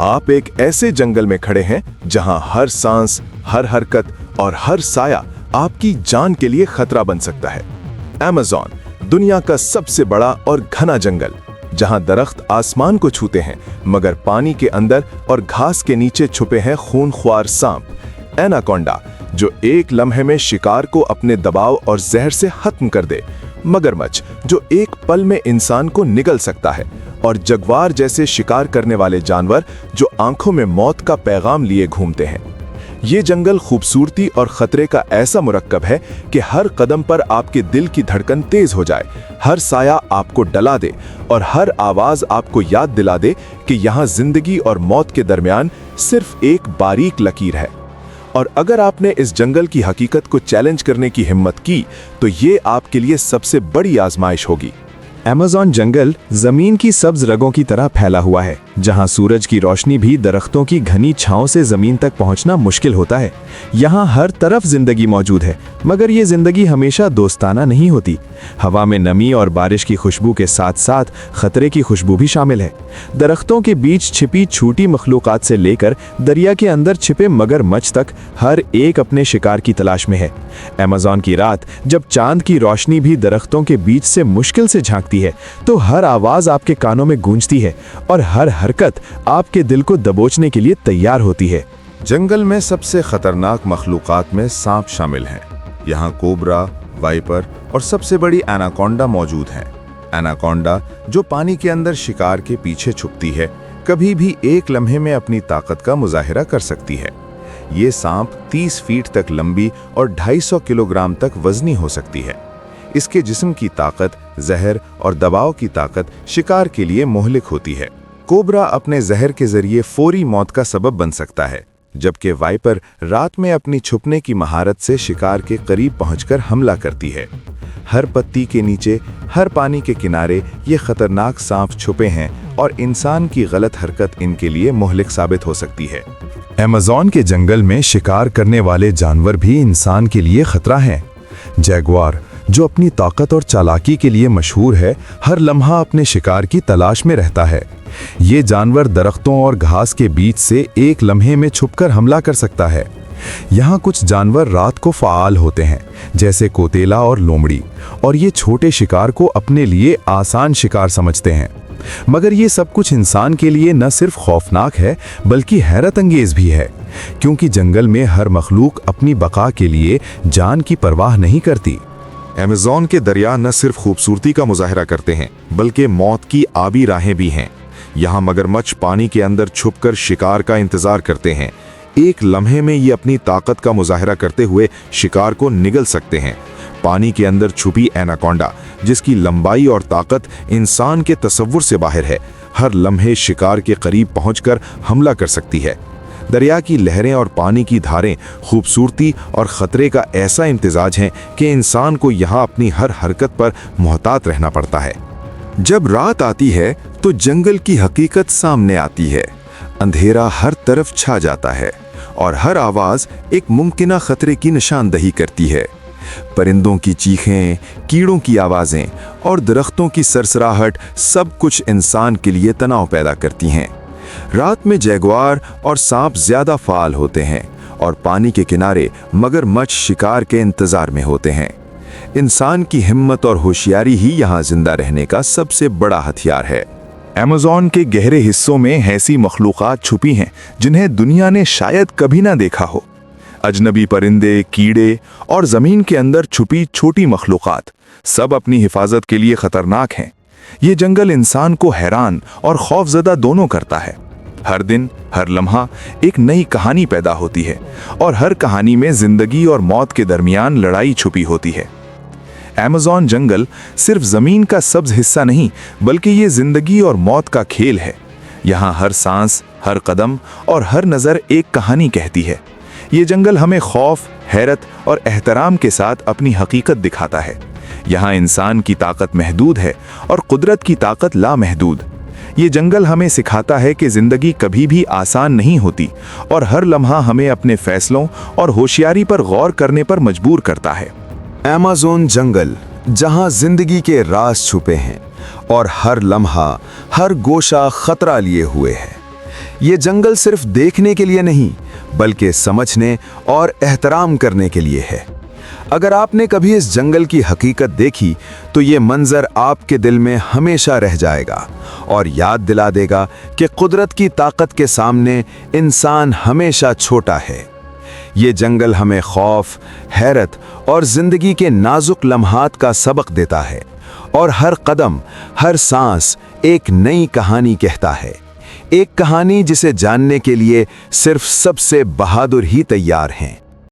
आप एक ऐसे जंगल में खड़े हैं जहां हर सांस, हर हरकत और हर साया आपकी जान के लिए खतरा बन सकता है। अमेज़न, दुनिया का सबसे बड़ा और घना जंगल, जहां दरख्त आसमान को छूते हैं मगर पानी के अंदर और घास के नीचे छुपे हैं खूनख्वार सांप। एनाकोंडा, जो एक लम्हे में शिकार को अपने दबाव और जहर से खत्म कर दे। मगरमच्छ, जो एक पल में इंसान को निगल सकता है। और जगुआर जैसे शिकार करने वाले जानवर जो आंखों में मौत का पैगाम लिए घूमते हैं। ये जंगल खूबसूरती और खतरे का ऐसा मुरक्कब है कि हर कदम पर आपके दिल की धड़कन तेज हो जाए, हर साया आपको डला दे और हर आवाज आपको याद दिला दे कि यहाँ जिंदगी और मौत के दरमियान सिर्फ एक बारीक लकीर है। और अगर आपने इस जंगल की हकीकत को चैलेंज करने की हिम्मत की तो ये आपके लिए सबसे बड़ी आजमाइश होगी। अमेज़न जंगल जमीन की सब्ज रगों की तरह फैला हुआ है, जहां सूरज की रोशनी भी दरख्तों की घनी छांव से जमीन तक पहुंचना मुश्किल होता है। यहां हर तरफ जिंदगी मौजूद है, मगर ये जिंदगी हमेशा दोस्ताना नहीं होती। हवा में नमी और बारिश की खुशबू के साथ साथ खतरे की खुशबू भी शामिल है। दरख्तों के बीच छिपी छोटी मखलूकात से लेकर दरिया के अंदर छिपे मगरमच्छ तक हर एक अपने शिकार की तलाश में है। अमेज़न की रात, जब चांद की रोशनी भी दरख्तों के बीच से मुश्किल से झांकती है, तो हर आवाज आपके कानों में गूंजती है और हर हरकत आपके दिल को दबोचने के लिए तैयार होती है। जंगल में सबसे खतरनाक मखलूकात में सांप शामिल हैं। यहाँ कोबरा, वाइपर और सबसे बड़ी एनाकोंडा मौजूद हैं। एनाकोंडा, जो पानी के अंदर शिकार के पीछे छुपती है, कभी भी एक लम्हे में अपनी ताकत का मुजाहिरा कर सकती है। ये सांप 30 फीट तक लंबी और 250 किलोग्राम तक वजनी हो सकती है। इसके जिस्म की ताकत, जहर और दबाव की ताकत शिकार के लिए मोहलिक होती है। कोबरा अपने जहर के जरिए फौरी मौत का सबब बन सकता है, जबकि वाइपर रात में अपनी छुपने की महारत से शिकार के करीब पहुंचकर हमला करती है। हर पत्ती के नीचे, हर पानी के किनारे ये खतरनाक सांप छुपे हैं और इंसान की गलत हरकत इनके लिए मोहलिक साबित हो सकती है। अमेज़न के जंगल में शिकार करने वाले जानवर भी इंसान के लिए खतरा हैं। जगुआर, जो अपनी ताकत और चालाकी के लिए मशहूर है, हर लम्हा अपने शिकार की तलाश में रहता है। ये जानवर दरख्तों और घास के बीच से एक लम्हे में छुपकर हमला कर सकता है। यहाँ कुछ जानवर रात को फ़ाल होते हैं, जैसे कोतेला और लोमड़ी, और ये छोटे शिकार को अपने लिए आसान शिकार समझते हैं। मगर ये सब कुछ इंसान के लिए न सिर्फ खौफनाक है बल्कि हैरत अंगेज भी है, क्योंकि जंगल में हर मखलूक अपनी बका के लिए जान की परवाह नहीं करती। अमेज़न के दरिया न सिर्फ खूबसूरती का मुजाहिरा करते हैं बल्कि मौत की आबी राहें भी हैं। यहाँ मगरमच्छ पानी के अंदर छुपकर शिकार का इंतजार करते हैं। एक लम्हे में ये अपनी ताकत का मुजाहिरा करते हुए शिकार को निगल सकते हैं। पानी के अंदर छुपी एनाकोंडा, जिसकी लंबाई और ताकत इंसान के तसव्वुर से बाहर है, हर लम्हे शिकार के करीब पहुंचकर हमला कर सकती है। दरिया की लहरें और पानी की धारें खूबसूरती और खतरे का ऐसा इम्तिजाज हैं कि इंसान को यहाँ अपनी हर हरकत पर मोहतात रहना पड़ता है। जब रात आती है तो जंगल की हकीकत सामने आती है। अंधेरा हर तरफ छा जाता है और हर आवाज एक मुमकिना खतरे की निशानदही करती है। परिंदों की चीखें, कीड़ों की आवाजें और दरख्तों की सरसराहट सब कुछ इंसान के लिए तनाव पैदा करती हैं। रात में जगुआर और सांप ज्यादा फाल होते हैं और पानी के किनारे मगरमच्छ शिकार के इंतजार में होते हैं। इंसान की हिम्मत और होशियारी ही यहाँ जिंदा रहने का सबसे बड़ा हथियार है। अमेज़न के गहरे हिस्सों में ऐसी मखलूकात छुपी हैं जिन्हें दुनिया ने शायद कभी ना देखा हो। अजनबी परिंदे, कीड़े और जमीन के अंदर छुपी छोटी मखलूकात सब अपनी हिफाजत के लिए खतरनाक हैं। ये जंगल इंसान को हैरान और खौफजदा दोनों करता है। हर दिन, हर लम्हा एक नई कहानी पैदा होती है और हर कहानी में जिंदगी और मौत के दरमियान लड़ाई छुपी होती है। अमेज़न जंगल सिर्फ जमीन का सब्ज हिस्सा नहीं बल्कि ये जिंदगी और मौत का खेल है। यहाँ हर सांस, हर कदम और हर नज़र एक कहानी कहती है। ये जंगल हमें खौफ, हैरत और एहतराम के साथ अपनी हकीकत दिखाता है। यहाँ इंसान की ताकत महदूद है और कुदरत की ताकत लामहदूद। ये जंगल हमें सिखाता है कि जिंदगी कभी भी आसान नहीं होती और हर लम्हा हमें अपने फैसलों और होशियारी पर गौर करने पर मजबूर करता है। अमेज़न जंगल, जहां जिंदगी के राज छुपे हैं और हर लम्हा, हर गोशा खतरा लिए हुए है। یہ جنگل صرف دیکھنے کے لیے نہیں بلکہ سمجھنے اور احترام کرنے کے لیے ہے۔ اگر آپ نے کبھی اس جنگل کی حقیقت دیکھی تو یہ منظر آپ کے دل میں ہمیشہ رہ جائے گا اور یاد دلا دے گا کہ قدرت کی طاقت کے سامنے انسان ہمیشہ چھوٹا ہے۔ یہ جنگل ہمیں خوف، حیرت اور زندگی کے نازک لمحات کا سبق دیتا ہے، اور ہر قدم، ہر سانس ایک نئی کہانی کہتا ہے، ایک کہانی جسے جاننے کے لیے صرف سب سے بہادر ہی تیار ہیں۔